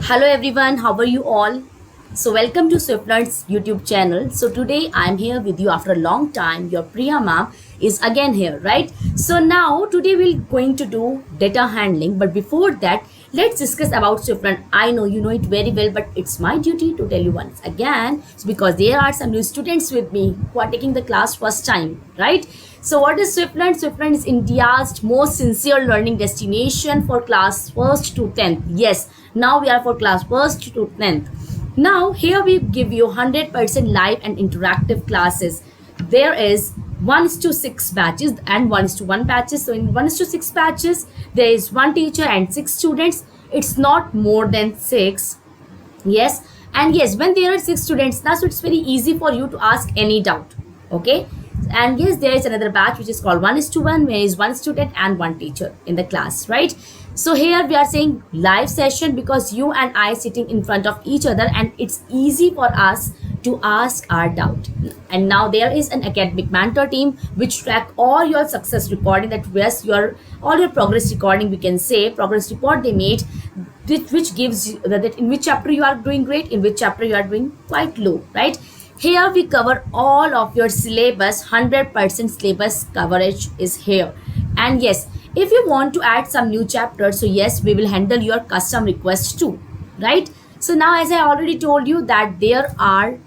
Hello everyone, how are you all? So welcome to Swiflearn's YouTube channel. So today I'm here with you after a long time. Your Priya Ma'am is again here, right? So now today we're going to do data handling, but before that, let's discuss about Swiflearn. I know you know it very well, but it's my duty to tell you once again because there are some new students with me who are taking the class first time, right? So what is Swiflearn? Swiflearn is India's most sincere learning destination for class 1st to 10th. Yes, now we are for class 1st to 10th. Now here we give you 100% live and interactive classes. There is 1:6 batches and 1:1 batches. So in 1:6 batches, there is one teacher and 6 students. It's not more than 6. Yes, and yes, when there are 6 students now, so it's very easy for you to ask any doubt. Okay, and yes, there is another batch which is called 1:1, where is one student and one teacher in the class, right? So here we are saying live session because you and I sitting in front of each other, and it's easy for us to ask our doubt. And now there is an academic mentor team which track all your success recording, that yes, your all your progress recording, we can say progress report they made, which gives you that in which chapter you are doing great, in which chapter you are doing quite low, right? Here we cover all of your syllabus. 100% syllabus coverage is here. And yes, if you want to add some new chapters, so yes, we will handle your custom requests too, right? So now, as I already told you, that there are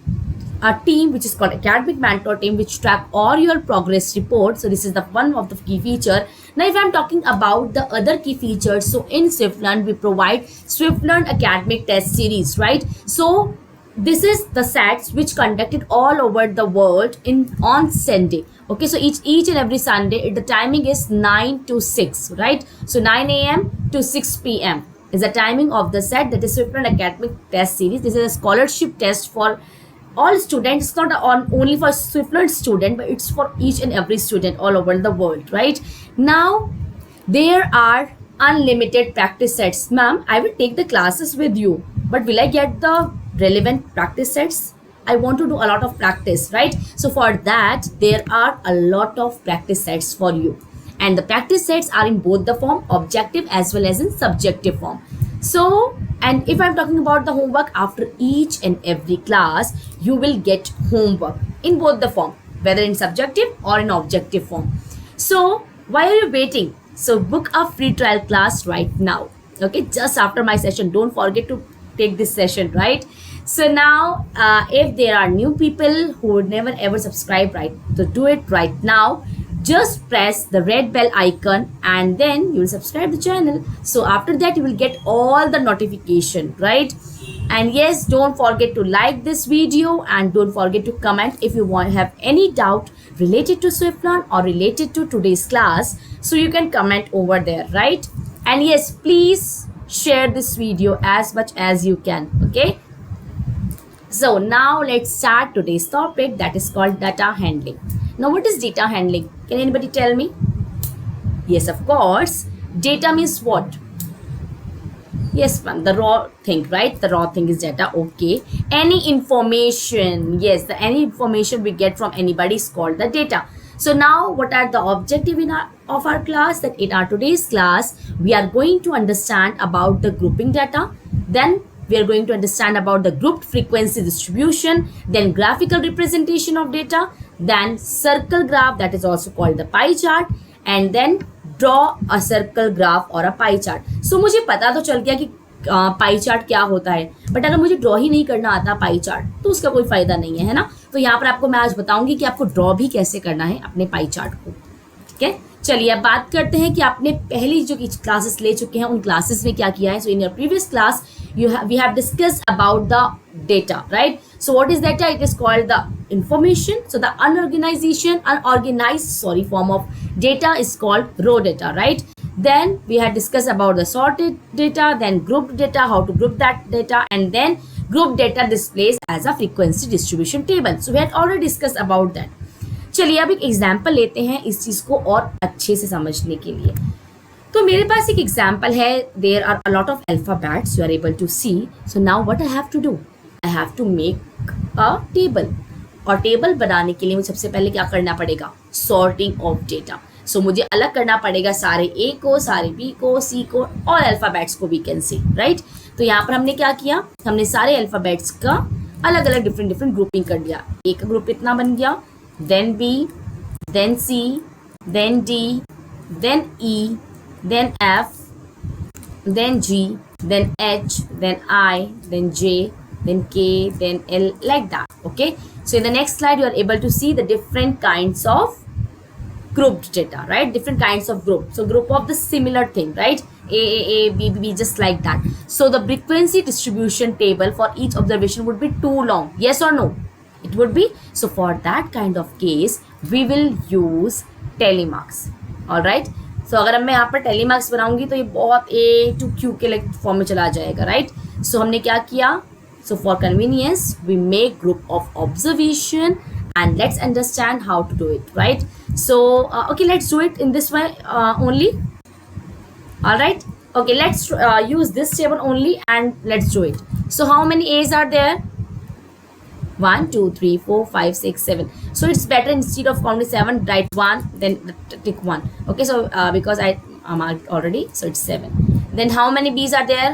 a team which is called academic mentor team which track all your progress reports. So this is the one of the key feature. Now if I'm talking about the other key features, so in Swiflearn we provide Swiflearn academic test series, right? So this is the sets which conducted all over the world in on Sunday. Okay, so each and every Sunday the timing is 9 to 6, right? So 9 a.m. to 6 p.m. is the timing of the set, that is Swiflearn academic test series. This is a scholarship test for all students. It's not only for Swiflearn student, but it's for each and every student all over the world, right? Now there are unlimited practice sets. Ma'am, I will take the classes with you, but will I get the relevant practice sets? I want to do a lot of practice, right? So for that there are a lot of practice sets for you, and the practice sets are in both the form objective as well as in subjective form. So, and if I'm talking about the homework, after each and every class you will get homework in both the form, whether in subjective or in objective form. So why are you waiting? So book a free trial class right now, okay, just after my session. Don't forget to take this session, right? So now if there are new people who would never ever subscribe, right, so do it right now. Just press the red bell icon and then you will subscribe the channel. So after that you will get all the notification, right? And yes, don't forget to like this video and don't forget to comment if you want have any doubt related to Swiflearn or related to today's class. So you can comment over there, right? And yes, please share this video as much as you can, okay? So now let's start today's topic, that is called data handling. Now what is data handling? Can anybody tell me? Yes, of course. Data means what? Yes, ma'am, the raw thing, right? The raw thing is data, okay. Any information, yes, any information we get from anybody is called the data. So now what are the objective of our class? That in our today's class, we are going to understand about the grouping data. Then we are going to understand about the grouped frequency distribution, then graphical representation of data, then circle graph, that is also called the pie chart, and then draw a circle graph or a pie chart. So मुझे पता तो चल गया कि pie chart क्या होता है, but अगर मुझे ड्रॉ ही नहीं करना आता पाई चार्ट तो उसका कोई फायदा नहीं है ना? तो यहाँ पर आपको मैं आज बताऊंगी कि आपको ड्रॉ भी कैसे करना है अपने पाई चार्ट को, ठीक है? चलिए अब बात करते हैं कि आपने पहली जो क्लासेस ले चुके हैं उन क्लासेस में क्या किया है. So in your previous class we have discussed about the data, right? So what is data? It is called the information. So the unorganized form of data is called raw data, right? Then we had discussed about the sorted data, then grouped data, how to group that data, and then group data displays as a frequency distribution table. So we had already discussed about that. चलिए अब एक example लेते हैं इस चीज को और अच्छे से समझने के लिए. तो मेरे पास एक एग्जाम्पल है. There are a lot of alphabets, you are able to see. So now what I have to do? I have to make a table. और टेबल बनाने के लिए मुझे सबसे पहले क्या करना पड़ेगा? Sorting of data. सो मुझे अलग करना पड़ेगा सारे ए को, सारे बी को, सी को और अल्फाबेट्स को वी कैन सी, राइट। तो यहाँ पर हमने क्या किया, हमने सारे अल्फाबेट्स का अलग अलग डिफरेंट ग्रुपिंग कर दिया। ए का ग्रुप इतना बन गया, then B, then C, then D, then E, then F, then G, then H, then I, then J, then K, then L, like that. Okay, so in the next slide you are able to see the different kinds of grouped data, right? Different kinds of group. So group of the similar thing, right? A, B, B, just like that. So the frequency distribution table for each observation would be too long. Yes or no? It would be. So for that kind of case, we will use telemarks. All right. So अगर मैं यहाँ पर telemarks बनाऊंगी तो ये बहुत ए टू क्यू के लाइक फॉर्म में चला जाएगा, राइट। सो हमने क्या किया, so for convenience we make group of observation and let's understand how to do it, right. So okay, let's do it in this way only, alright. Okay, let's use this table only and let's do it. So how many age are there, 1 2 3 4 5 6 7. So it's better instead of counting 7, write 1, then tick 1. Okay, so because I marked already, so it's 7. Then how many B's are there,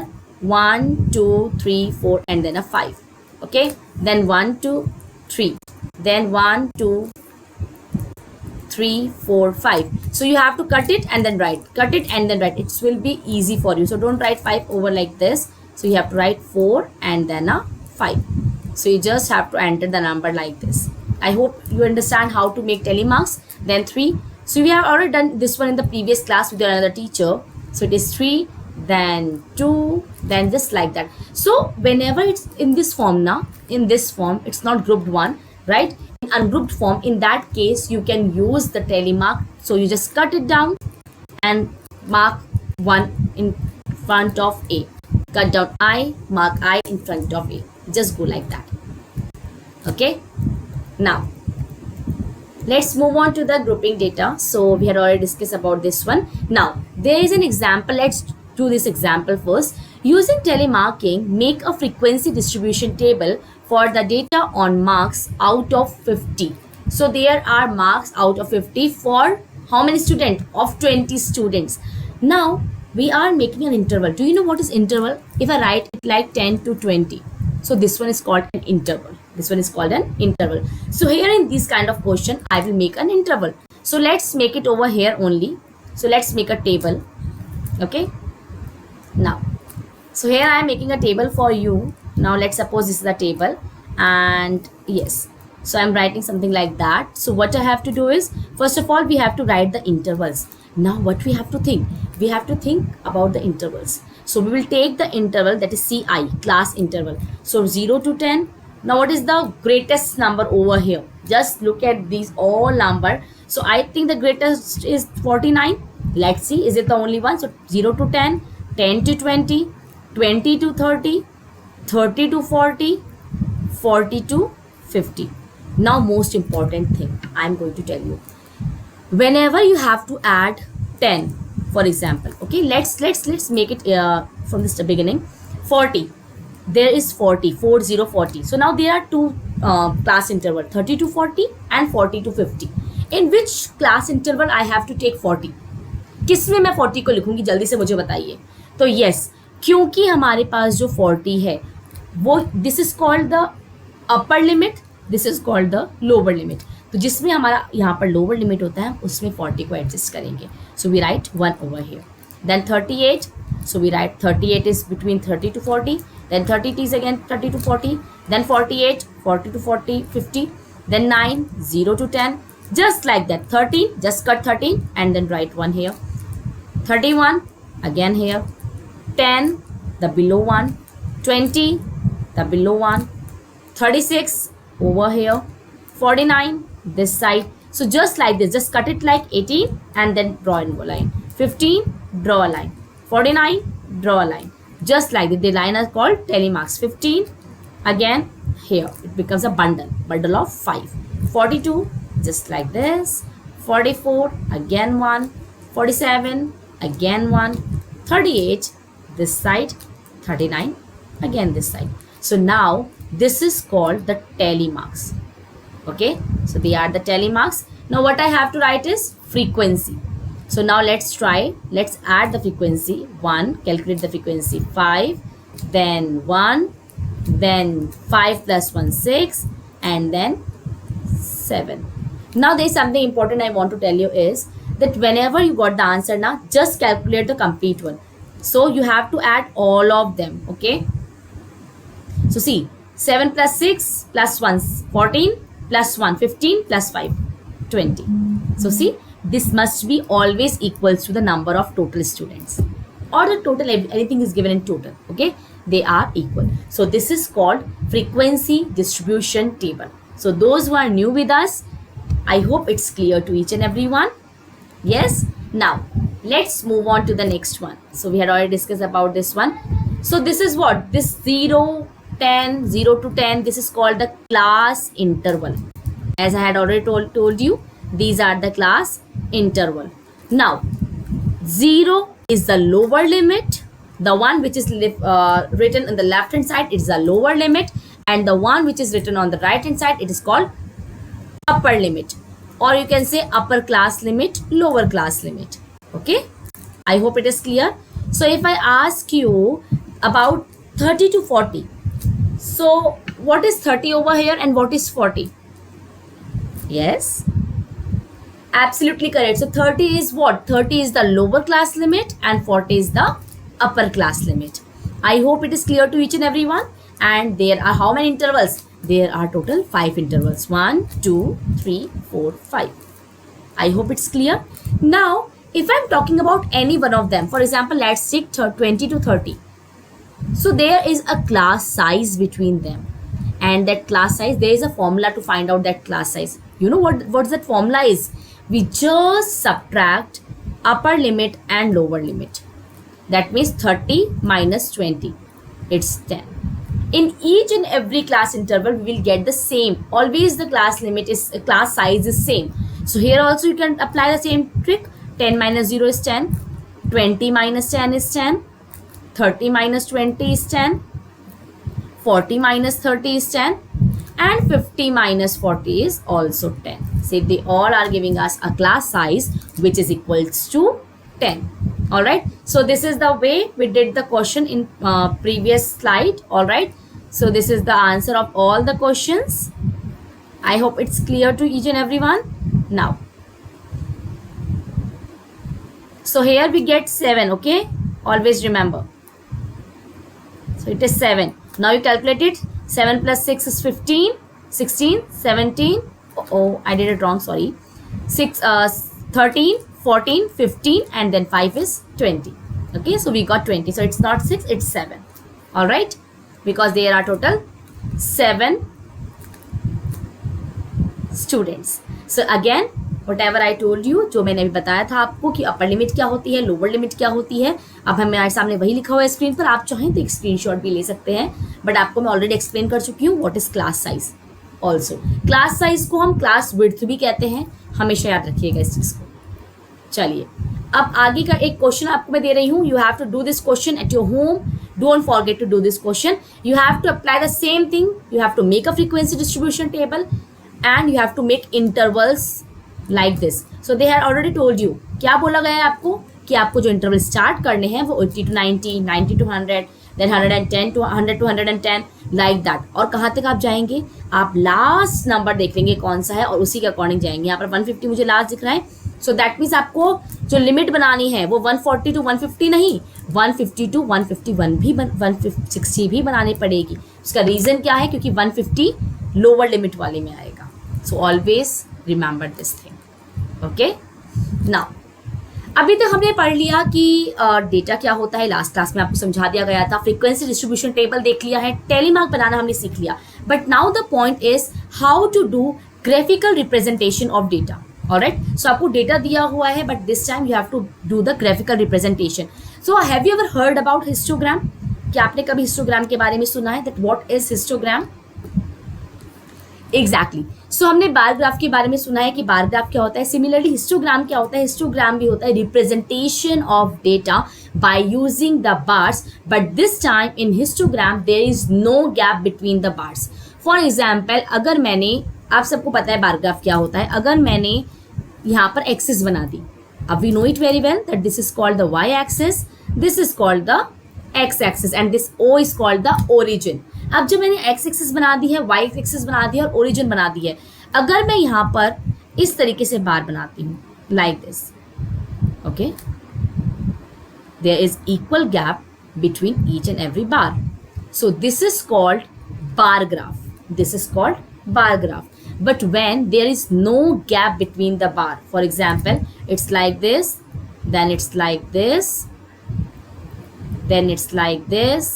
1 2 3 4 and then a 5. Okay, then 1 2 3, then 1 2 3 4 5. So you have to cut it and then write, cut it and then write. It will be easy for you. So don't write 5 over like this. So you have to write 4 and then a 5. So you just have to enter the number like this. I hope you understand how to make telemarks. Then 3. So we have already done this one in the previous class with another teacher. So it is 3, then 2, then just like that. So whenever it's in this form now, in this form, it's not grouped one, right? In ungrouped form, in that case, you can use the telemark. So you just cut it down and mark 1 in front of A. Cut down I, mark I in front of A. Just go like that. Okay, now let's move on to the grouping data. So we had already discussed about this one. Now there is an example. Let's do this example first. Using telemarking, make a frequency distribution table for the data on marks out of 50. So there are marks out of 50 for how many students? Of 20 students. Now we are making an interval. Do you know what is interval? If I write it like 10 to 20. So this one is called an interval. This one is called an interval. So here in this kind of question, I will make an interval. So let's make it over here only. So let's make a table. Okay. Now, so here I am making a table for you. Now let's suppose this is the table. And yes, so I'm writing something like that. So what I have to do is, first of all, we have to write the intervals. Now what we have to think? We have to think about the intervals. So we will take the interval that is CI, class interval. So 0 to 10. Now what is the greatest number over here? Just look at these all number. So I think the greatest is 49. Let's see, is it the only one? So 0 to 10, 10 to 20, 20 to 30, 30 to 40, 40 to 50. Now most important thing I'm going to tell you. Whenever you have to add 10, for example, okay, let's make it from this beginning. 40, there is 40, 40, 40. So now there are two class interval, 30 to 40 and 40 to 50. In which class interval I have to take 40? किसमें मैं 40 को लिखूंगी, जल्दी से मुझे बताइए। तो yes, क्योंकि हमारे पास जो 40 है वो this is called the upper limit, this is called the lower limit. तो जिसमें हमारा यहाँ पर लोअर लिमिट होता है उसमें 40 को एडजस्ट करेंगे. So we write 1 over here. Then 38, so we write 38 is between 30 to 40, then 30 is again 30 to 40, then 48, 40 to 40, 50, then 9, 0 to 10, just like that. 13, just cut 13 and then write 1 here. 31, again here. 10, the below one. 20, the below one. 36, over here. 49, this side. So just like this, just cut it like 18 and then draw a line. 15, draw a line. 49, draw a line. Just like this. The line is called telemarks. 15, again here. It becomes a bundle of 5. 42, just like this. 44, again 1. 47, again 1. 38, this side. 39, again this side. So now this is called the telemarks. Okay, so they are the telemarks. Now what I have to write is frequency. So now let's try. Let's add the frequency. 1, calculate the frequency. 5, then 1, then 5 plus 1, 6, and then 7. Now there is something important I want to tell you is that whenever you got the answer now, just calculate the complete one. So you have to add all of them, okay? So see, 7 plus 6 plus 1, 14, plus 1, 15, plus 5, 20. So see, this must be always equals to the number of total students, or the total, anything is given in total, okay? They are equal. So this is called frequency distribution table. So those who are new with us, I hope it's clear to each and every one. Yes. Now let's move on to the next one. So we had already discussed about this one. So this is what? This 0, 10, 0 to 10, this is called the class interval. As I had already told you, these are the class interval. Now 0 is the lower limit. The one which is written on the left hand side, it is the lower limit, and the one which is written on the right hand side, it is called upper limit, or you can say upper class limit, lower class limit. Okay, I hope it is clear. So if I ask you about 30 to 40, so what is 30 over here and what is 40? Yes, absolutely correct. So 30 is what? 30 is the lower class limit and 40 is the upper class limit. I hope it is clear to each and every one. And there are how many intervals? There are total 5 intervals. 1, 2, 3, 4, 5. I hope it's clear. Now, if I'm talking about any one of them, for example, let's take 20 to 30. So there is a class size between them. And that class size, there is a formula to find out that class size. You know what that formula is? We just subtract upper limit and lower limit. That means 30 minus 20. It's 10. In each and every class interval, we will get the same. Always the class size is same. So here also you can apply the same trick. 10 minus 0 is 10. 20 minus 10 is 10. 30 minus 20 is 10. 40 minus 30 is 10. And 50 minus 40 is also 10. So they all are giving us a class size which is equals to 10. Alright. So this is the way we did the question in previous slide. Alright. So this is the answer of all the questions. I hope it's clear to each and everyone. Now, so here we get 7, okay? Always remember. So it is 7. Now you calculate it. 7 plus 6 is 15, 16, 17. Oh, I did it wrong, sorry. 13, 14, 15, and then 5 is 20. Okay, so we got 20. So it's not 6, it's 7. Alright? Because there are total 7 students. So again, whatever I told you, जो मैंने अभी बताया था आपको कि upper limit क्या होती है, लोअर लिमिट क्या होती है, अब हमारे सामने वही लिखा हुआ है स्क्रीन पर. आप चाहें तो एक स्क्रीनशॉट भी ले सकते हैं, बट आपको मैं ऑलरेडी एक्सप्लेन कर चुकी हूँ what is class size. Also class size को हम क्लास विड्थ भी कहते हैं, हमेशा याद रखिएगा इस चीज़ को. चलिए, अब आगे का एक क्वेश्चन आपको मैं दे रही हूँ. You have to do this question at your home. Don't forget to do this question. You have to apply the same thing. You have to make a frequency distribution table and you have to make intervals like this. So they had already told you. क्या बोला गया है आपको कि आपको जो interval start करने हैं वो 80 to 90, 90 to 100, then 110 to 100 to 110 like that. और कहाँ तक आप जाएंगे? आप लास्ट नंबर देख लेंगे कौन सा है और उसी के अकॉर्डिंग जाएंगे. यहाँ पर 150 मुझे लास्ट दिख रहा है. सो दैट मीन्स आपको जो लिमिट बनानी है वो 140 टू 150 नहीं, 150 टू 151 भी 160 भी बनानी पड़ेगी. उसका रीज़न क्या है? क्योंकि 150 लोअर लिमिट वाले में आएगा. So always remember this thing. Okay, now अभी तक हमने पढ़ लिया कि डेटा क्या होता है. लास्ट क्लास में आपको समझा दिया गया था. फ्रीक्वेंसी डिस्ट्रीब्यूशन टेबल देख लिया है, टेलीमार्क बनाना हमने सीख लिया. But now the point is how to do graphical representation of data. Alright, so आपको डेटा दिया हुआ है but this time you have to do the graphical representation. So have you ever heard about histogram? क्या आपने कभी histogram के बारे में सुना है? That what is histogram? Exactly. So हमने बार ग्राफ के बारे में सुना है कि बार ग्राफ क्या होता है. सिमिलरली हिस्टोग्राम क्या होता है? हिस्टोग्राम भी होता है representation of data by using the bars, but this time in histogram there is no gap between the bars. For example, अगर मैंने आप सबको पता है बार ग्राफ क्या होता है. अगर मैंने यहाँ पर एक्सिस बना दी, अब we know it very well that this is called the Y axis, this is called the X axis and this O is called the origin. अब जब मैंने एक्स एक्सिस बना दी है, वाई एक्सिस बना दी है और ओरिजिन बना दी है, अगर मैं यहाँ पर इस तरीके से बार बनाती हूँ like this, okay, there is equal gap between each and every bar. So this is called bar graph. This is called bar graph. But when there is no gap between the bar, for example, it's like this, then it's like this, then it's like this.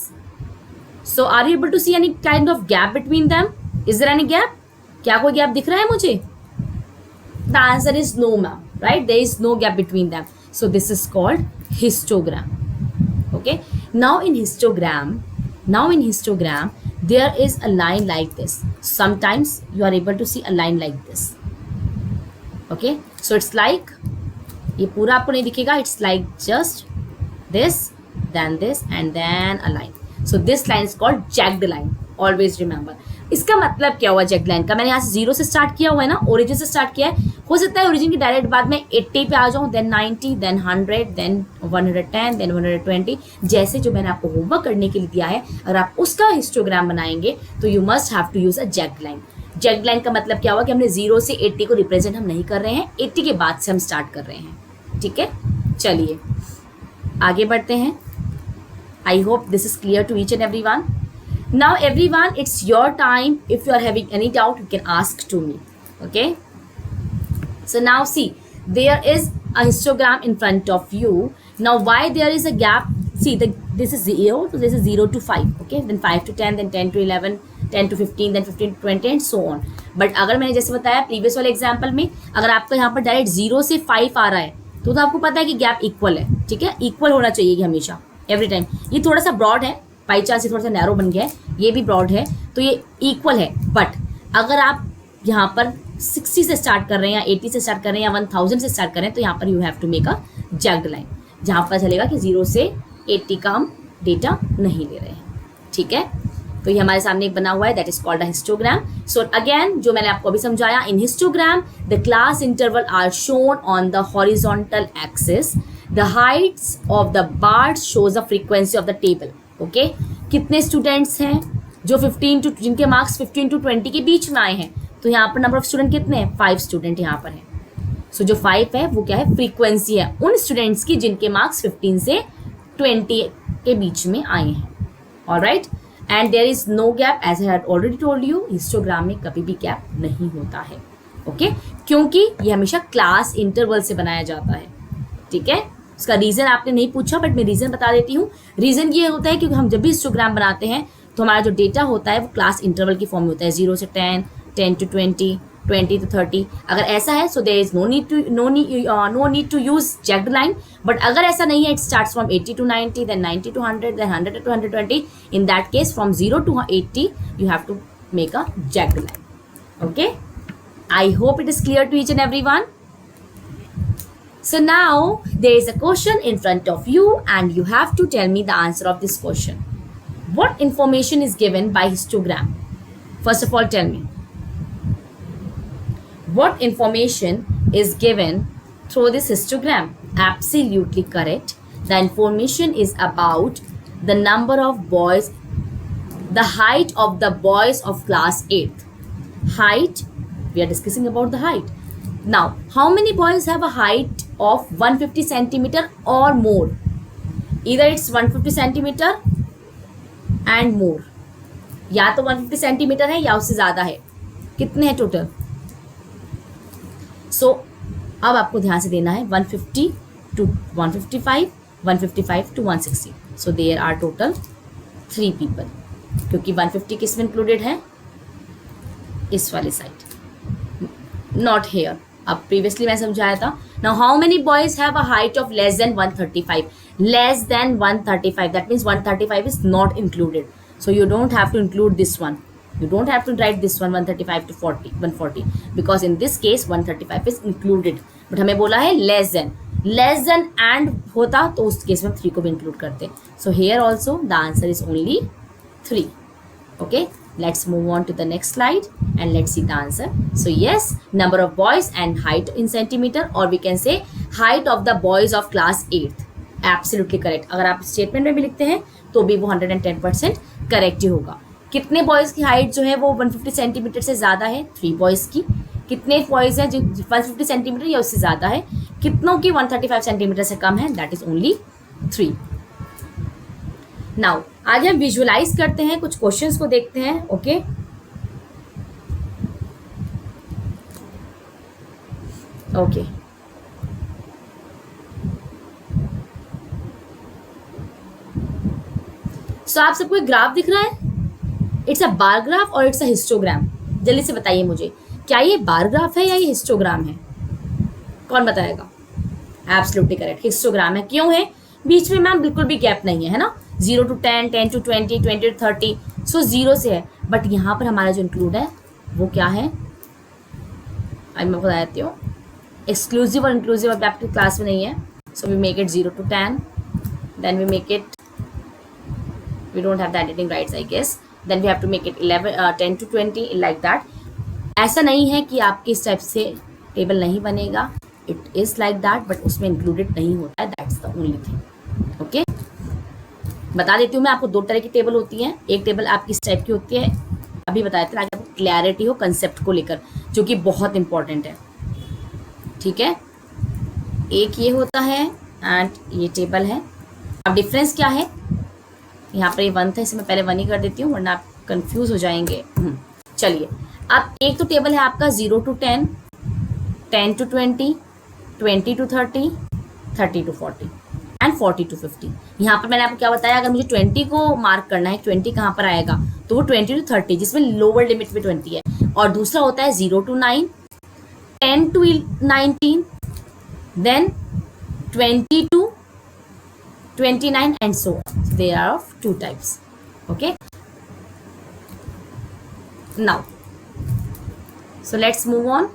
So are you able to see any kind of gap between them? Is there any gap? क्या कोई gap दिख रहा है मुझे? The answer is no, ma'am. Right? There is no gap between them. So this is called histogram. Okay. Now in histogram, there is a line like this. Sometimes you are able to see a line like this. Okay, so it's like, ये पूरा आपको नहीं दिखेगा, it's like just this, then this and then a line. So this line is called jagged line. Always remember. इसका मतलब क्या हुआ जैग्ड line का? मैंने यहाँ से 0 से स्टार्ट किया हुआ है ना, ओरिजिन से स्टार्ट किया है. हो सकता है ओरिजिन की डायरेक्ट बाद में 80 पे आ जाऊँ, देन 90, देन 100, देन 110, देन 120. जैसे जो मैंने आपको होमवर्क करने के लिए दिया है, अगर आप उसका हिस्टोग्राम बनाएंगे तो you must have to use a jagged line. Jagged line का मतलब क्या हुआ कि हमने 0 से 80 को रिप्रेजेंट हम नहीं कर रहे हैं, 80 के बाद से हम स्टार्ट कर रहे हैं. ठीक है, चलिए आगे बढ़ते हैं. I hope this is clear to each and every one. Now everyone, it's your time. If you are having any doubt, you can ask to me. Okay. So now see, there is a histogram in front of you. Now why there is a gap? See, this is 0, so this is 0 to 5. Okay. Then 5 to 10, then 10 to 11, 10 to 15, then 15 to 20 and so on. But अगर मैंने जैसे बताया previous वाले example में, अगर आपका यहाँ पर डायरेक्ट 0 से 5 आ रहा है तो आपको पता है कि गैप इक्वल है. ठीक है, इक्वल होना चाहिए हमेशा, एवरी टाइम. ये थोड़ा सा ब्रॉड है, बाई चांस ये थोड़ा सा नैरो बन गया है, ये भी ब्रॉड है, तो ये इक्वल है. बट अगर आप यहाँ पर 60 से स्टार्ट कर रहे हैं या 80 से स्टार्ट कर रहे हैं या 1000 से स्टार्ट कर रहे हैं तो यहाँ पर you have to make a jagged line, जहाँ पर चलेगा कि 0 से 80 का हम डेटा नहीं ले रहे हैं. ठीक है, तो ये हमारे सामने एक बना हुआ है, that is called a histogram. So again जो मैंने आपको अभी समझाया, in histogram the class interval are shown on the horizontal axis, the heights of the bars shows the frequency of the table. Okay, कितने स्टूडेंट्स हैं जो 15 to, जिनके marks 15 to 20 के बीच में आए हैं, तो यहाँ पर नंबर ऑफ स्टूडेंट कितने हैं? 5 स्टूडेंट यहाँ पर हैं. सो जो 5 है वो क्या है? फ्रीक्वेंसी है उन स्टूडेंट्स की जिनके मार्क्स 15 से 20 के बीच में आए हैं. Alright, and there is no gap, as I had already told you, histogram में कभी भी गैप नहीं होता है. ओके, क्योंकि ये हमेशा क्लास इंटरवल से बनाया जाता है. ठीक है, उसका रीज़न आपने नहीं पूछा बट मैं रीज़न बता देती हूँ. रीज़न ये होता है क्योंकि हम जब भी हिस्टोग्राम बनाते हैं तो हमारा जो डेटा होता है वो क्लास इंटरवल की फॉर्म में होता है, 0 से 10, 10 to 20, 20 to 30. अगर ऐसा है so there is no need to use jagged line. But अगर ऐसा नहीं है, it starts from 80 to 90, then 90 to 100, then 100 to 120. In that case, from 0 to 80, you have to make a jagged line. Okay? I hope it is clear to each and everyone. So now there is a question in front of you and you have to tell me the answer of this question. What information is given by histogram? First of all, tell me. What information is given through this histogram? Absolutely correct. The information is about the number of boys, the height of the boys of class 8th. Height, we are discussing about the height. Now, how many boys have a height of 150 centimeter or more? Either it's 150 centimeter and more, या तो 150 centimeter है या उससे ज़्यादा है. कितने हैं total? So, अब आपको ध्यान से देना है 150 to 155, 155 to 160. So, there are total 3 people. क्योंकि 150 किस में इंक्लूडेड है? इस वाली साइड, नॉट हेयर. अब प्रीवियसली मैं समझाया था. Now how many boys have a height of less than 135? Less than 135, that means 135 is not included. So you don't have to include this one. You don't have to write this one 135 to 140 because in this case 135 is included. But हमें बोला है less than and होता तो उस case में 3 को भी include करते. So here also the answer is only 3. Okay. Let's move on to the next slide and let's see the answer. So yes, number of boys and height in centimeter, or we can say height of the boys of class 8th. Absolutely correct. अगर आप statement में भी लिखते हैं तो भी वो 110% correct ही होगा. कितने बॉयज़ की हाइट जो है वो 150 सेंटीमीटर से ज़्यादा है? 3 बॉयज़ की. कितने बॉयज़ हैं जो 150 सेंटीमीटर या उससे ज़्यादा है? कितनों की 135 सेंटीमीटर से कम है? That is only 3. नाउ आगे हम विजुअलाइज करते हैं, कुछ क्वेश्चंस को देखते हैं. ओके ओके सो आप सबको एक ग्राफ दिख रहा है? इट्स अ बार ग्राफ और इट्स अ हिस्टोग्राम. जल्दी से बताइए मुझे, क्या ये बार ग्राफ है या ये हिस्टोग्राम है? कौन बताएगा? एब्सोल्युटली करेक्ट, हिस्टोग्राम है. क्यों है? बीच में मैम बिल्कुल भी गैप नहीं है, है ना? 0 to 10, 10 to 20, 20 to 30, सो 0 से है. बट यहाँ पर हमारा जो इंक्लूड है वो क्या है? अब मैं बता देती हूँ. एक्सक्लूसिव और इंक्लूसिव अब आपकी क्लास में नहीं है. So we make it 0 to 10, then we make it, we don't have the editing rights I guess, then we have to make it 10 to 20 like that. ऐसा नहीं है कि आपके इस टाइप से टेबल नहीं बनेगा. It is like that, but उसमें इंक्लूडेड नहीं होता है. That's the only thing. Okay, बता देती हूँ मैं आपको. 2 तरह की टेबल होती हैं. एक टेबल आपकी इस टाइप की होती है, अभी बताया था, ताकि आपको क्लैरिटी हो कंसेप्ट को लेकर, जो कि बहुत इंपॉर्टेंट है. ठीक है, एक ये होता है एंड ये टेबल है. अब डिफरेंस क्या है? यहाँ पर ये 1 था, इसे मैं पहले 1 ही कर देती हूँ वरना आप कंफ्यूज हो जाएंगे. चलिए, अब एक तो टेबल है आपका 0 to 10, 10 to 20, 20 to 30, 30 to 40 and 40 to 50. यहाँ पर मैंने आपको क्या बताया? अगर मुझे 20 को मार्क करना है, 20 कहाँ पर आएगा? तो वो 20 to 30, जिसमें लोअर लिमिट में 20 है. और दूसरा होता है 0 to 9, 10 to 19, then 20 to 29 and so on. There are of 2 types. Okay. Now, so let's move on.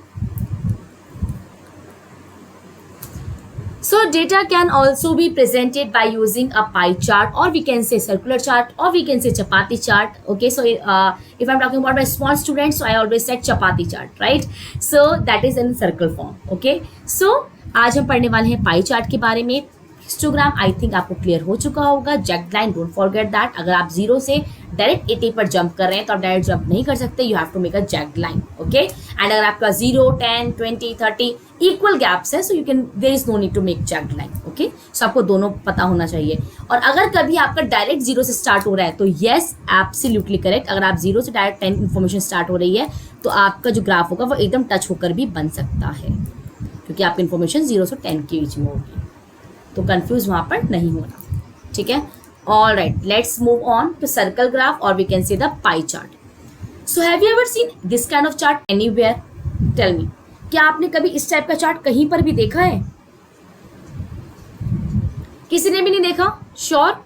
So data can also be presented by using a pie chart, or we can say circular chart, or we can say chapati chart. Okay, so if I'm talking about my small students, so I always said chapati chart, right? So that is in circle form. Okay, so आज हम पढ़ने वाले हैं pie chart के बारे में. Histogram I think आपको clear हो चुका होगा. Jacked line, don't forget that. अगर आप 0 से डायरेक्ट 80 पर जंप कर रहे हैं तो आप डायरेक्ट जंप नहीं कर सकते. You have to make a jagged line. Okay, and अगर आपका 0, 10, 20, 30 इक्वल गैप्स है, so you can, there is no need to make jagged line. Okay, so आपको दोनों पता होना चाहिए. और अगर कभी आपका डायरेक्ट 0 से स्टार्ट हो रहा है तो येस, एब्सोल्युटली करेक्ट. अगर आप 0 से डायरेक्ट 10 इन्फॉर्मेशन स्टार्ट हो रही है तो आपका जो ग्राफ होगा वो एकदम टच होकर भी बन सकता है, क्योंकि आपकी इन्फॉर्मेशन 0 से 10 के बीच में होगी. तो कंफ्यूज वहाँ पर नहीं होना. ठीक है, all right, let's move on to circle graph, और we can see the pie chart. So have you ever seen this kind of chart anywhere? Tell me, क्या आपने कभी इस टाइप का चार्ट कहीं पर भी देखा है? किसी ने भी नहीं देखा? श्योर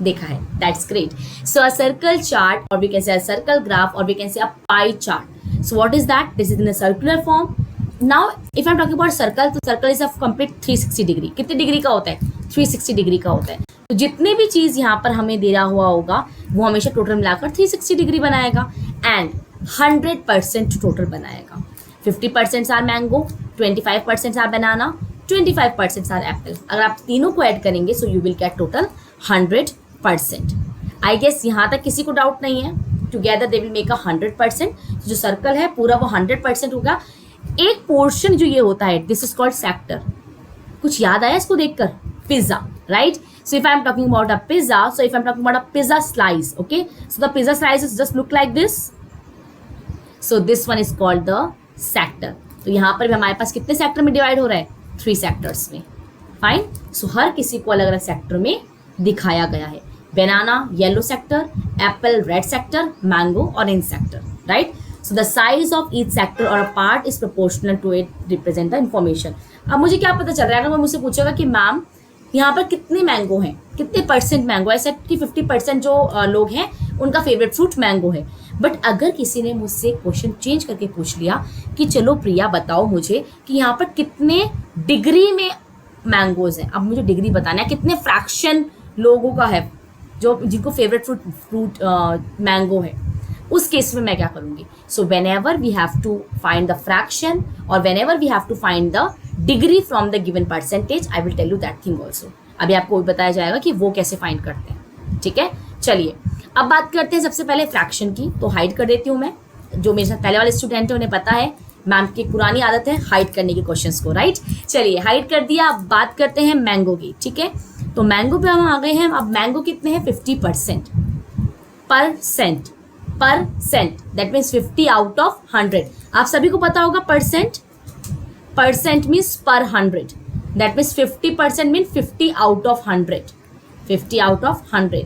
देखा है. That's great. So a circle chart, और we can say a circle graph, और we can say a pie chart. So what is that? This is in a circular form. Now if I am talking about circle, तो circle is a complete 360 degree. कितने degree का होता है? 360 degree का होता है. तो जितने भी चीज यहाँ पर हमें दे रहा हुआ होगा वो हमेशा टोटल मिलाकर 360 डिग्री बनाएगा, एंड 100% टोटल बनाएगा. 50% are mango, 25% are banana, 25% are apple. अगर आप तीनों को ऐड करेंगे so you will get total 100%. I guess यहाँ तक किसी को डाउट नहीं है. Together they will make a 100%. जो सर्कल है पूरा वो 100% होगा. एक पोर्शन जो ये होता है, दिस इज कॉल्ड सेक्टर. कुछ याद आया इसको देखकर? Pizza, right? So if I am talking about a pizza, so if I am talking about a pizza slice, okay, so the pizza slice just look like this. So this one is called the sector. तो यहाँ पर भी हमारे पास कितने sector में divide हो रहा है? 3 सेक्टर्स में. फाइन. सो हर किसी को अलग अलग सेक्टर में दिखाया गया है. Banana yellow sector, apple red sector, mango orange sector, right? So the size of each sector or a part is proportional to it represent the information. अब मुझे क्या पता चल रहा है? अगर मैं मुझसे पूछेगा कि मैम यहाँ पर कितने मैंगो हैं, कितने परसेंट मैंगो, ऐसा कि 50% जो लोग हैं उनका फेवरेट फ्रूट मैंगो है. बट अगर किसी ने मुझसे क्वेश्चन चेंज करके पूछ लिया कि चलो प्रिया बताओ मुझे कि यहाँ पर कितने डिग्री में मैंगोज हैं, अब मुझे डिग्री बताना है, कितने फ्रैक्शन लोगों का है जो जिनको फेवरेट फ्रूट मैंगो है, उस केस में मैं क्या करूंगी? So whenever we have to find the fraction और whenever we have to find the degree from the given percentage, I will tell you that thing also. अभी आपको बताया जाएगा कि वो कैसे फाइंड करते हैं, ठीक है। चलिए अब बात करते हैं सबसे पहले फ्रैक्शन की। तो हाइड कर देती हूँ मैं, जो मेरे साथ पहले वाले स्टूडेंट है उन्हें पता है मैम की पुरानी आदत है हाइड करने के क्वेश्चंस को, राइट। चलिए हाइड कर दिया। अब बात करते हैं मैंगो की, ठीक है। तो मैंगो पे हम आ गए हैं। अब मैंगो कितने हैं? 50%, percent, that means 50 out of 100। आप सभी को पता होगा परसेंट मीन्स पर 100, that means 50% mean 50 out of 100, 50 out of 100।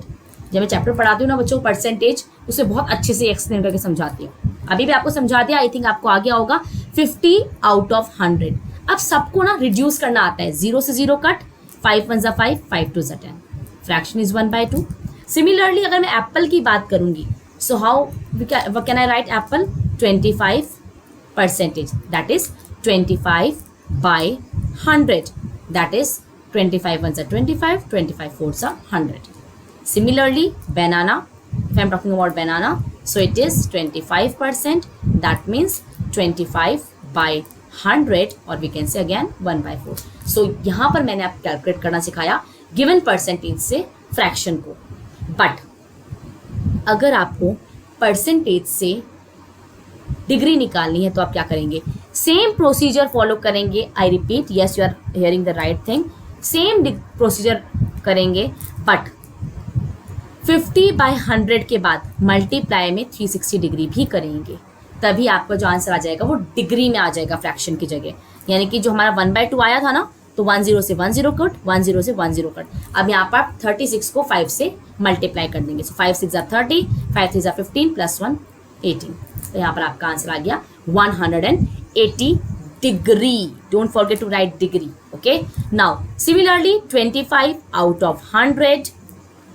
जब मैं चैप्टर पढ़ाती हूँ ना बच्चों को परसेंटेज, उसे बहुत अच्छे से एक्सप्लेन करके समझाती हूँ। अभी भी आपको समझा दिया, आई थिंक आपको आ गया होगा। 50 आउट ऑफ 100। अब सबको ना रिड्यूस करना आता है। 0 से 0 कट, 5 1 = 5, 5 2 = 10, फ्रैक्शन इज 1/2। सिमिलरली अगर मैं एप्पल की बात करूंगी, so how can I right Apple? 25%, that is 25/100, that is 25 1 = 25, 25 4 = 100. Similarly, banana, if I'm talking about banana, so it is 25%, that means 25/100, or we can say again 1/4. So यहाँ पर मैंने आपको calculate करना सिखाया गिवन परसेंटेज से fraction को। But अगर आपको परसेंटेज से डिग्री निकालनी है तो आप क्या करेंगे? सेम प्रोसीजर फॉलो करेंगे। I repeat, yes you are hearing the right thing, same procedure करेंगे, बट 50/100 के बाद मल्टीप्लाई में 360 डिग्री भी करेंगे, तभी आपका जो आंसर आ जाएगा वो डिग्री में आ जाएगा फ्रैक्शन की जगह। यानी कि जो हमारा 1/2 आया था ना, तो 10 से 10 कट, 10 से 10 कट। अब यहाँ पर आप 36 को 5 से मल्टीप्लाई कर देंगे। सो 5 6 = 30, 5 3 = 15, +1 18। तो यहाँ पर आपका आंसर आ गया 180 degree. Don't forget to write degree, okay. Now similarly 25 out of 100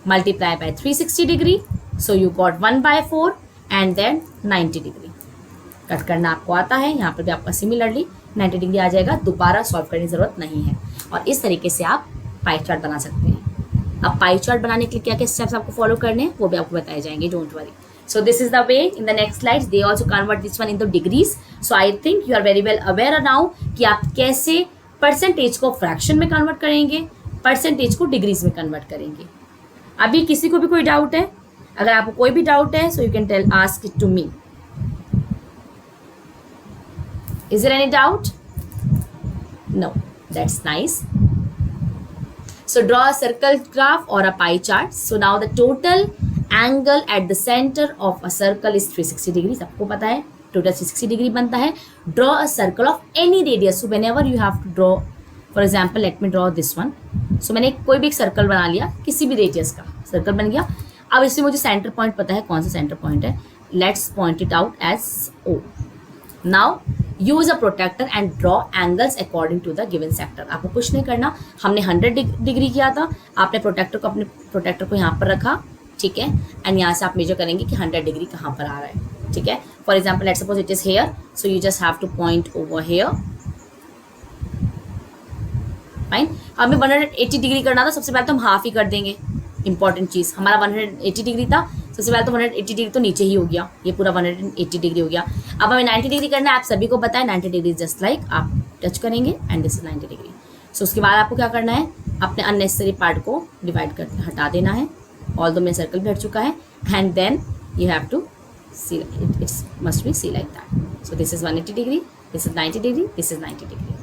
multiply by 360 degree, so you got 1/4 and then 90 degree। Cut करना आपको आता है, यहाँ पर भी आपका सिमिलरली 90 डिग्री आ जाएगा। दोबारा सॉल्व करने की जरूरत नहीं है। और इस तरीके से आप पाई चार्ट बना सकते हैं। अब पाई चार्ट बनाने के लिए क्या क्या स्टेप्स आपको फॉलो करने हैं वो भी आपको बताए जाएंगे, don't worry. So this is the way in the next slides they also convert this one into degrees. So I think you are very well aware now कि आप कैसे परसेंटेज को फ्रैक्शन में कन्वर्ट करेंगे, परसेंटेज को degrees में convert करेंगे। अभी किसी को भी कोई डाउट है? अगर आपको कोई भी डाउट है, so you can tell, ask it to me. Is there any doubt? No, that's nice. So draw a circle graph और a pie chart. So now the total angle at the centre of a circle is 360 degree. सबको पता है total 360 degree बनता है। Draw a circle of any radius. So whenever you have to draw, for example let me draw this one. सो मैंने कोई भी एक circle बना लिया, किसी भी रेडियस का सर्कल बन गया। अब इसमें मुझे सेंटर पॉइंट पता है, कौन सा सेंटर पॉइंट है। Let's point it out as O। Now use a protractor and draw angles according to the given sector. आपको कुछ नहीं करना, हमने 100 डिग्री किया था, आपने अपने प्रोटेक्टर को यहाँ पर रखा, ठीक है। एंड यहाँ से आप मेजर करेंगे कि 100 डिग्री कहाँ पर आ रहा है, ठीक है। For example let's suppose it is here, so you just have two point over here, fine. हमें 180 डिग्री करना था, सबसे पहले तो हम हाफ ही कर देंगे। इंपॉर्टेंट चीज़, हमारा 180 डिग्री था, सबसे पहले तो 180 डिग्री तो नीचे ही हो गया, ये पूरा 180 डिग्री हो गया। अब हमें 90 डिग्री करना है, आप सभी को पता है 90 डिग्री जस्ट लाइक आप टच करेंगे एंड दिस इज 90 डिग्री। सो उसके बाद आपको क्या करना है, अपने अननेसेसरी पार्ट को डिवाइड कर हटा देना है। ऑल दो मेरा सर्कल भी हट चुका है, and then you have to see it must be see like that. So this is 180 degree, this is 90 degree, this is 90 degree.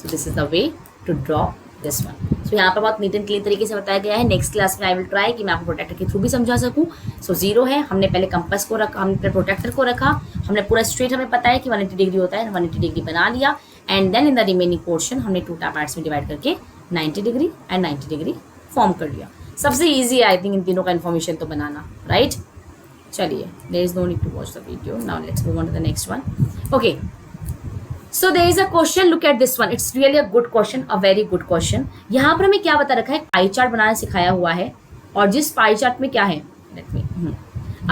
So this is the way to draw this one. So यहाँ पर बहुत neat and clean तरीके से बताया गया है। Next class में I will try कि मैं आपको प्रोटेक्टर के थ्रू भी समझा सकूँ। सो 0 है, हमने पहले कंपास को रखा, हमने प्रोटेक्टर को रखा, हमने पूरा स्ट्रेट हमें पता है कि 180 डिग्री होता है, 180 डिग्री बना लिया। And then in the remaining portion हमने 2 पार्ट्स में डिवाइड करके 90 डिग्री एंड 90 डिग्री फॉर्म कर लिया। सबसे ईजी है आई थिंक इन तीनों का इन्फॉर्मेशन तो बनाना, राइट। चलिए, there is no need to watch the video. Now let's move on to the next one. Okay, so there is a question, look at this one, it's really a good question, a very good question. यहाँ पर हमें क्या बता रखा है, pie chart बनाना सिखाया हुआ है, और जिस पाई चार्ट में क्या है, लेट मी,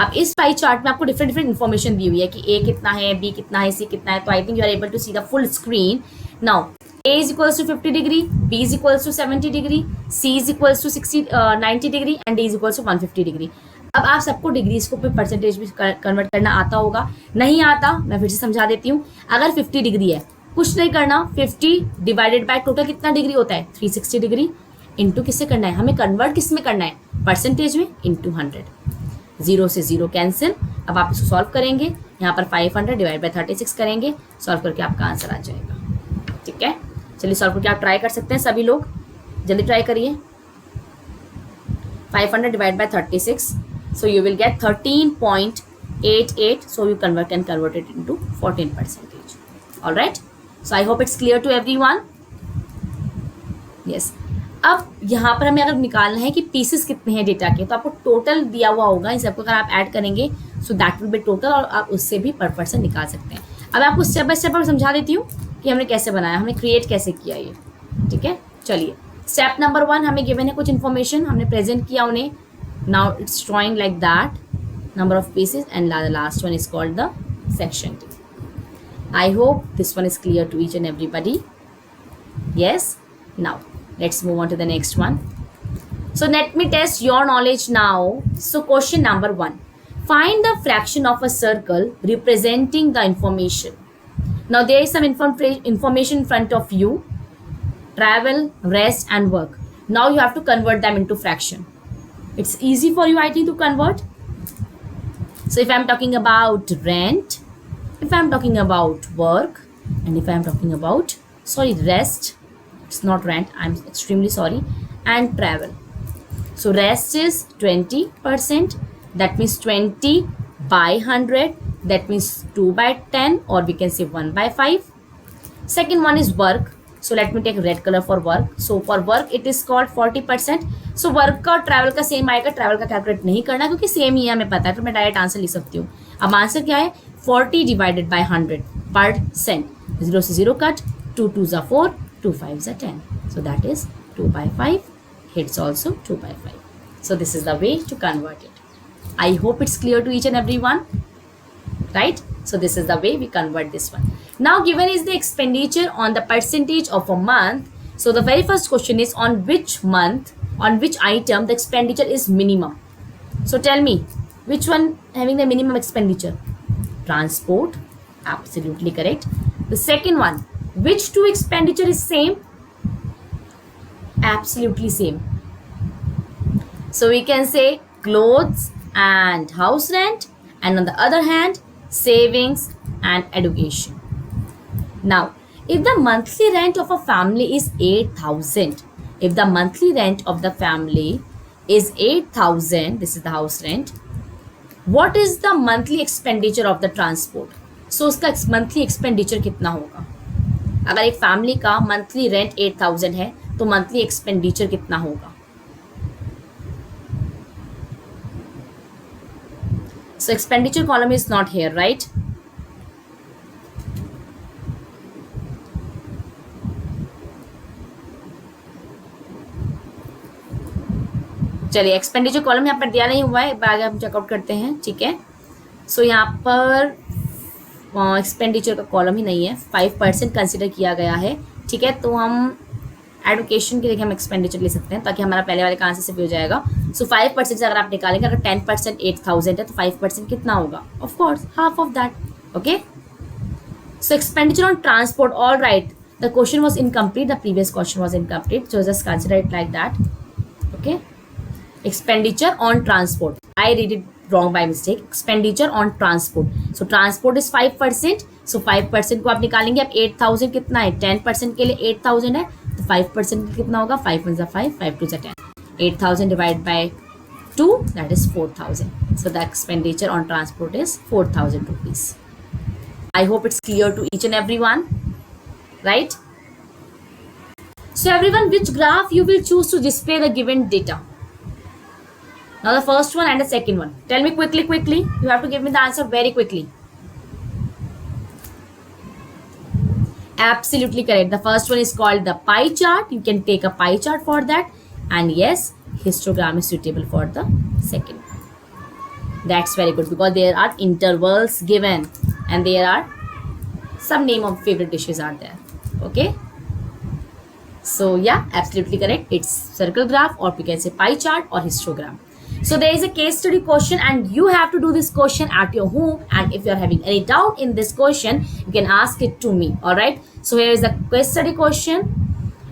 अब इस पाई चार्ट में आपको डिफरेंट इन्फॉर्मेशन दी हुई है कि A कितना है, B कितना है, C कितना है। तो I think you are able to see the full screen. Now A is equals to 50 degree, B is equals to 70 degree, C is equals to 90 degree and D is equals to 150 degree. अब आप सबको degrees को percentage में convert करना आता होगा, नहीं आता मैं फिर से समझा देती हूँ. अगर 50 डिग्री है, कुछ नहीं करना, 50 डिवाइडेड बाय टोटल कितना डिग्री होता है 360 डिग्री, इंटू किससे करना है, हमें कन्वर्ट किस में करना है, परसेंटेज में, इंटू 100. 0 से 0 कैंसिल. अब आप इसको सॉल्व करेंगे, यहाँ पर 500 डिवाइड बाय 36 करेंगे, सॉल्व करके आपका आंसर आ जाएगा. ठीक है, चलिए सॉल्व करके आप ट्राई कर सकते हैं सभी लोग, जल्दी ट्राई करिए. 500 divide by 36, so you will get 13.88, so you can convert it into 14%. All right, so I hope it's clear to everyone. Yes. अब यहाँ पर हमें अगर निकालना है कि पीसेस कितने हैं डेटा के, तो आपको टोटल दिया हुआ होगा, इन सबको अगर आप ऐड करेंगे so that will be total, और आप उससे भी पर पर्सन निकाल सकते हैं. अब आपको स्टेप बाय स्टेप समझा देती हूँ कि हमने कैसे बनाया, हमने क्रिएट कैसे किया ये. ठीक है, चलिए स्टेप नंबर 1, हमें गिवन है कुछ इन्फॉर्मेशन, हमने प्रेजेंट किया उन्हें. Now it's drawing like that, number of pieces, and the last one is called the section D. I hope this one is clear to each and everybody. Yes. Now let's move on to the next one. So let me test your knowledge now. So question number 1, find the fraction of a circle representing the information. Now there is some information in front of you: travel, rest and work. Now you have to convert them into fraction. It's easy for you, I think, to convert. So if I'm talking about rent, if I'm talking about work, and if I'm talking about, rest, it's not rent, I'm extremely sorry, and travel. So rest is 20%, that means 20 by 100, that means 2 by 10, or we can say 1 by 5. Second one is work. So let me take red color for work. So for work it is called 40%. So work का और travel का same आएगा, travel का calculate नहीं करना क्योंकि same ही है, हमें पता है, तो मैं डायरेक्ट आंसर लिख सकती हूँ. अब आंसर क्या है, 40 डिवाइडेड बाय 100%. 0 से 0 cut, 2 2s are 4, 2 5s are 10. So that is 2 by 5. It's also 2 by 5. So this is the way to convert it. I hope it's clear to each and everyone, right? So this is the way we convert this one. Now given is the expenditure on the percentage of a month. So the very first question is, on which month, on which item the expenditure is minimum. So tell me, which one having the minimum expenditure? Transport, absolutely correct. The second one, which two expenditure is same? Absolutely same. So we can say clothes and house rent, and on the other hand savings and education. Now if the monthly rent of a family is 8,000, if the monthly rent of the family is 8,000, this is the house rent, what is the monthly expenditure of the transport? So उसका monthly expenditure कितना होगा? अगर एक family का monthly rent 8,000 है तो monthly expenditure कितना होगा? So expenditure column is not here, right? चलिए एक्सपेंडिचर कॉलम यहाँ पर दिया नहीं हुआ है, एक बार आगे हम चेकआउट करते हैं. ठीक है, सो यहाँ पर एक्सपेंडिचर का कॉलम ही नहीं है, 5% कंसिडर किया गया है. ठीक है, तो हम एडुकेशन के लिए हम एक्सपेंडिचर ले सकते हैं ताकि हमारा पहले वाले का आंसर से भी हो जाएगा. सो 5% से अगर आप निकालेंगे, अगर 10% 8,000 है तो 5% कितना होगा? Of course half of that. Okay, so expenditure on transport. All right, the question was incomplete, the previous question was incomplete, so just consider it like that. Okay, expenditure on transport, I read it wrong by mistake. Expenditure on transport, so transport is 5%. so 5% को आप निकालेंगे. अब 8,000 कितना है, 10% के लिए 8,000 है तो 5% कितना होगा? 5 1 5, 5 2 10. 8,000 divided by 2, that is 4,000. so the expenditure on transport is 4,000 rupees. I hope it's clear to each and everyone, right? So everyone, which graph you will choose to display the given data? Now the first one and the second one. Tell me quickly. You have to give me the answer very quickly. Absolutely correct. The first one is called the pie chart. You can take a pie chart for that. And yes, histogram is suitable for the second. That's very good because there are intervals given and there are some name of favorite dishes are there. Okay. So yeah, absolutely correct. It's circle graph, or we can say pie chart or histogram. So there is a case study question and you have to do this question at your home. And if you're having any doubt in this question, you can ask it to me. All right. So here is the case study question.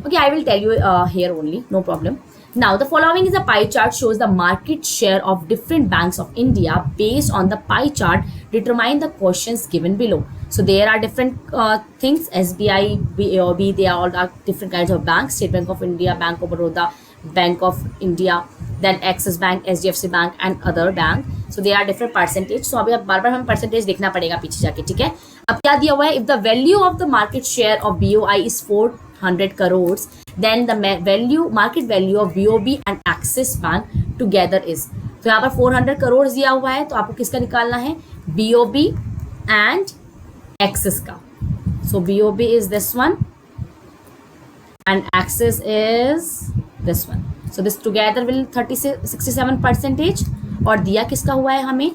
Okay, I will tell you here only, no problem. Now, the following is a pie chart shows the market share of different banks of India based on the pie chart. Determine the questions given below. So there are different things, SBI, BOB, they are all are different kinds of banks. State Bank of India, Bank of Baroda, Bank of India, then Axis Bank, SDFC Bank and other bank. So they are different percentage. So अभी बार बार हम percentage देखना पड़ेगा पीछे जाके, ठीक है. अब क्या दिया हुआ है, if the value of the market share of BOI is 400 crores, then the market value of BOB and Axis Bank together is. तो यहाँ पर 400 करोड़ दिया हुआ है, तो आपको किसका निकालना है, BOB and Axis का. So BOB is this one and Axis is this one. So this together will 67 percentage. और दिया किसका हुआ है, हमें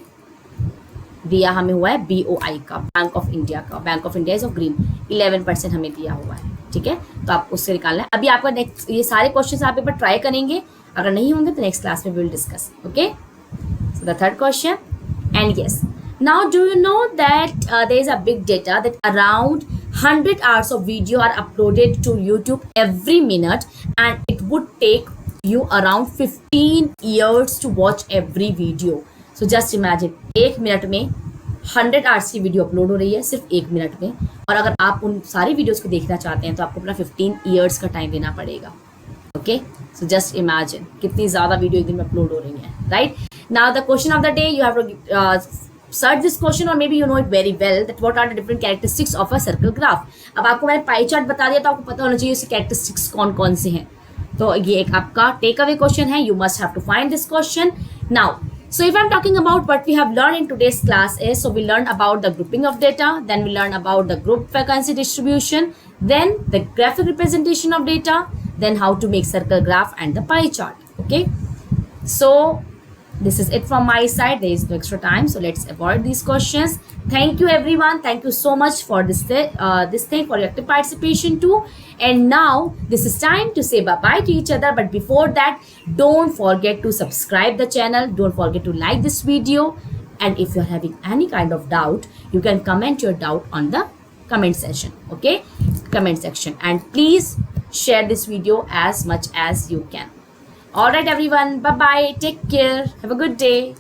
दिया हमें हुआ है BOI का, बैंक ऑफ इंडिया का. Bank of India is of green, 11% हमें दिया हुआ है, ठीक है. तो आप उससे निकालना है. अभी आपका नेक्स्ट ये सारे क्वेश्चंस आप एक बार ट्राई करेंगे, अगर नहीं होंगे तो नेक्स्ट क्लास में will discuss. Okay, so the third question. And yes, now do you know that there is a big data that around 100 hours of video are uploaded to YouTube every minute and it would take you around 15 years to watch every video. So just imagine, एक minute में 100 hours की video upload हो रही है सिर्फ एक minute में, और अगर आप उन सारी वीडियोस को देखना चाहते हैं तो आपको अपना 15 ईयर्स का टाइम देना पड़ेगा. ओके, सो जस्ट इमेजिन कितनी ज़्यादा वीडियो एक दिन में अपलोड हो रही हैं, right. Now the question of the day, you have to search this question और maybe you know it very well that what are the different characteristics of a circle graph. अब आपको मैंने pie chart बता दिया तो आपको पता होना चाहिए उसके कैरेक्टरिस्टिक्स कौन कौन से हैं. तो ये एक आपका टेक अवे क्वेश्चन है. You must have to find this question. Now, so if I'm talking about what we have learned in today's class is, so we learned about the grouping of data, then we learned about the group vacancy distribution, then the graphic representation of data, then how to make circle graph and the pie chart. Okay, so this is it from my side. There is no extra time, so let's avoid these questions. Thank you everyone, thank you so much for this thing, for your active participation too. And now this is time to say bye bye to each other, but before that, don't forget to subscribe the channel, don't forget to like this video, and if you're having any kind of doubt, you can comment your doubt on the comment section. Okay, comment section, and please share this video as much as you can. All right everyone, bye bye, take care, have a good day.